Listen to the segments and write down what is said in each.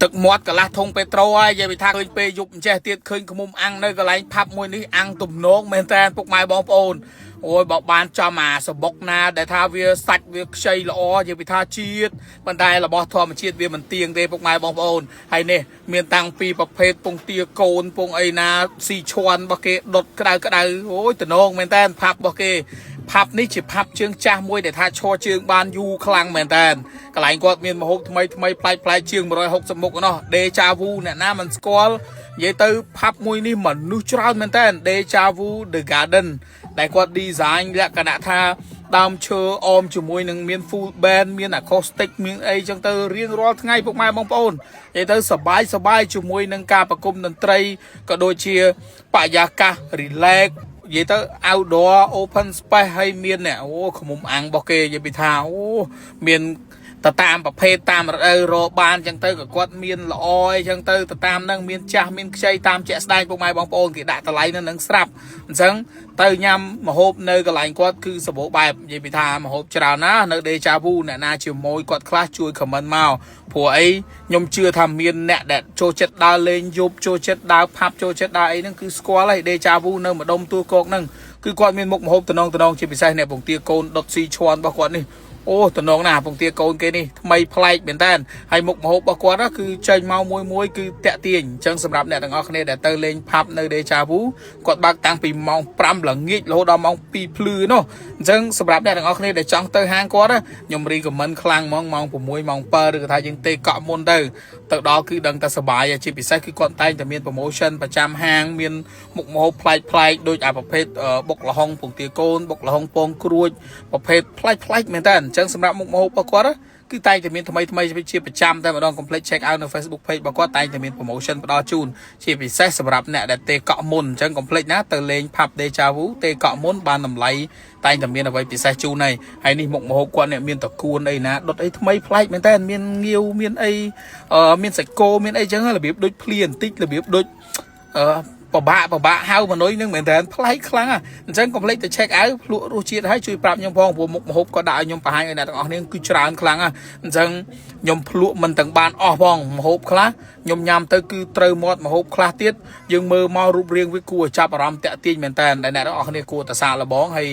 ទឹកមាត់កន្លះធុងពេត្រូហើយនិយាយពីថាឃើញពេលយប់ចេះទៀតឃើញខ្មុំអាំងនៅកន្លែងផាប់មួយនេះអាំងទំនងមែនតើពុកម៉ែបងប្អូនអូយបើបានចំអាសបុកណាដែលថាវាសាច់វាខ្ចីល្អនិយាយពីថាជាតិប៉ុន្តែរបស់ធម្មជាតិវាមិនទៀងទេពុកម៉ែបងប្អូនហើយនេះមានតាំងពីប្រភេទពងទាកូនពងអីណាស៊ីឈွန်របស់គេដុតក្តៅអូយទំនងមែនតើផាប់របស់គេផាប់នេះជាផាប់ជើងចាស់មួយដែលថាឈរជើងបានយូរខ្លាំងមែនតើកន្លែងគាត់មានម្ហូបថ្មីប្លែកជាង160មុខណោះដេចាវូអ្នកណាមិនស្គាល់និយាយទៅផាប់មួយនេះមនុស្សច្រើនមែនតើដេចាវូ The Garden ដែលគាត់ design លក្ខណៈថាដើមឈើអមជាមួយនឹងមាន full band មាន acoustic មានអីចឹងទៅរៀងរាល់ថ្ងៃពុកម៉ែបងប្អូននិយាយទៅសប្បាយជាមួយនឹងការប្រគំតន្ត្រីក៏ដូចជាបរិយាកាស relax និយាយទៅ outdoor open space ហើយមានអ្នកអូខ្មុំអាំងរបស់គេនិយាយពីថាអូមានទៅតាមប្រភេទតាមរដូវរបានចឹងទៅក៏គាត់មានល្អអីចឹងទៅតាមនឹងមានចាស់មានខ្ចីតាមជាក់ស្ដែងពុកម៉ែបងប្អូនគេដាក់តម្លៃនៅនឹងស្រាប់អញ្ចឹងទៅញ៉ាំម្ហូបនៅកន្លែងគាត់គឺសម្បូរបែបនិយាយពីថាម្ហូបច្រើនណានៅដេចាវូអ្នកណាជាមួយគាត់ខ្លះជួយខមមិនមកព្រោះអីខ្ញុំជឿថាមានអ្នកដែលចូលចិត្តដើរលេងយប់ចូលចិត្តដើរផាប់ចូលចិត្តដើរអីហ្នឹងគឺស្គាល់ហើយដេចាវូនៅម្ដុំទួកកហ្នឹងគឺគាត់មានមុខម្ហូបតំណងជាពិសេសអ្នកពងទាកូនដុតស៊ីឈွန်របស់គាត់នេះអូតំណងណាពងទាកូនគេនេះថ្មីប្លែកមែនតើហើយមុខម្ហូបរបស់គាត់គឺចេញមកមួយគឺតាក់ទាញអញ្ចឹងសម្រាប់អ្នកទាំងអស់គ្នាដែលទៅលេងផាប់នៅដេចាវូគាត់បើកតាំងពីម៉ោង5ល្ងាចរហូតដល់ម៉ោង2ភ្លឺនោះអញ្ចឹងសម្រាប់អ្នកទាំងអស់គ្នាដែលចង់ទៅហាងគាត់ខ្ញុំរីកមិនខ្លាំងហ្មងម៉ោង6ម៉ោង7ឬក៏ថាយើងទេកក់មុនទៅដល់គឺដឹងតែសប្បាយជាពិសេសគឺគាត់តែងតែមាន promotion ប្រចាំហាងមានមុខម្ហូបប្លែកដូចអាប្រភេទបុកល្ហុងពងទាកូនបុកល្ហុងពងគ្រួចប្រភេទប្លែកមែនតើអញ្ចឹងសម្រាប់មុខម្ហូបរបស់គាត់គឺតែងតែមានថ្មីជាប្រចាំតែម្ដង complete check out នៅ Facebook page របស់គាត់តែងតែមាន promotion ផ្ដល់ជូនជាពិសេសសម្រាប់អ្នកដែលទេកក់មុនអញ្ចឹង complete ណាទៅលេង Pub Deja Vu ទេកក់មុនបានតម្លៃតែងតែមានអ្វីពិសេសជូនហើយនេះមុខម្ហូបគាត់មានតកួនអីណាដុតអីថ្មីប្លែកមែនតើមានងាវមានអីមានសាច់គោមានអីចឹងរបៀបដូចភ្លៀបន្តិចរបៀបដូចបបាក់ហៅមនុស្សនឹងមែនតើប្លែកខ្លាំងអញ្ចឹងកុំភ្លេចទៅ check out ភ្លក់រសជាតិឲ្យជួយប្រាប់ខ្ញុំផងព្រោះមុខម្ហូបក៏ដាក់ឲ្យខ្ញុំបង្ហាញឲ្យអ្នកទាំងអស់គ្នាគឺច្រើនខ្លាំងអញ្ចឹងខ្ញុំភ្លក់មិនទាំងបានអស់ផងម្ហូបខ្លះខ្ញុំញ៉ាំទៅគឺត្រូវមាត់ម្ហូបខ្លះទៀតយើងមើលមករូបរាងវាគួរចាប់អារម្មណ៍តាក់ទាញមែនតើអ្នកទាំងអស់គ្នាគួរតែសាកល្បងហើយ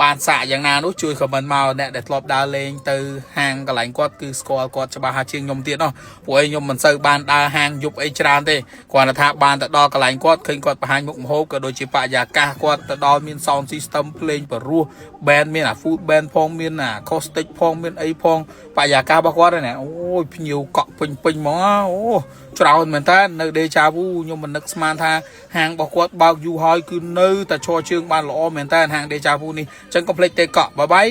បានសាកយ៉ាងណានោះជួយ comment មកអ្នកដែលធ្លាប់ដើរលេងទៅហាងកន្លែងគាត់គឺស្គាល់គាត់ច្បាស់ជាងខ្ញុំទៀតព្រោះខ្ញុំមិនសូវបានដើរហាងយប់អីច្រើនទេគ្រាន់តែថាបានទៅដល់កន្លែងគាត់ឃើញគាត់បង្ហាញមុខម្ហូបក៏ដូចជាបរិយាកាសគាត់ទៅដល់មាន sound system ភ្លេងព្រោះ band មានអា food band ផងមានអា acoustic ផងមានអីផងបរិយាកាសរបស់គាត់ណាអូយភ្ញៀវកក់ពេញហ្មងអូច្រើនមែនតើនៅ Deja Vu ខ្ញុំមិននឹកស្មានថាហាងរបស់គាត់បើកយូរហើយគឺនៅតែឈរជើងបានល្អមែនតើហាង Deja Vu នេះអញ្ចឹងកុំភ្លេចទេកក់បាយ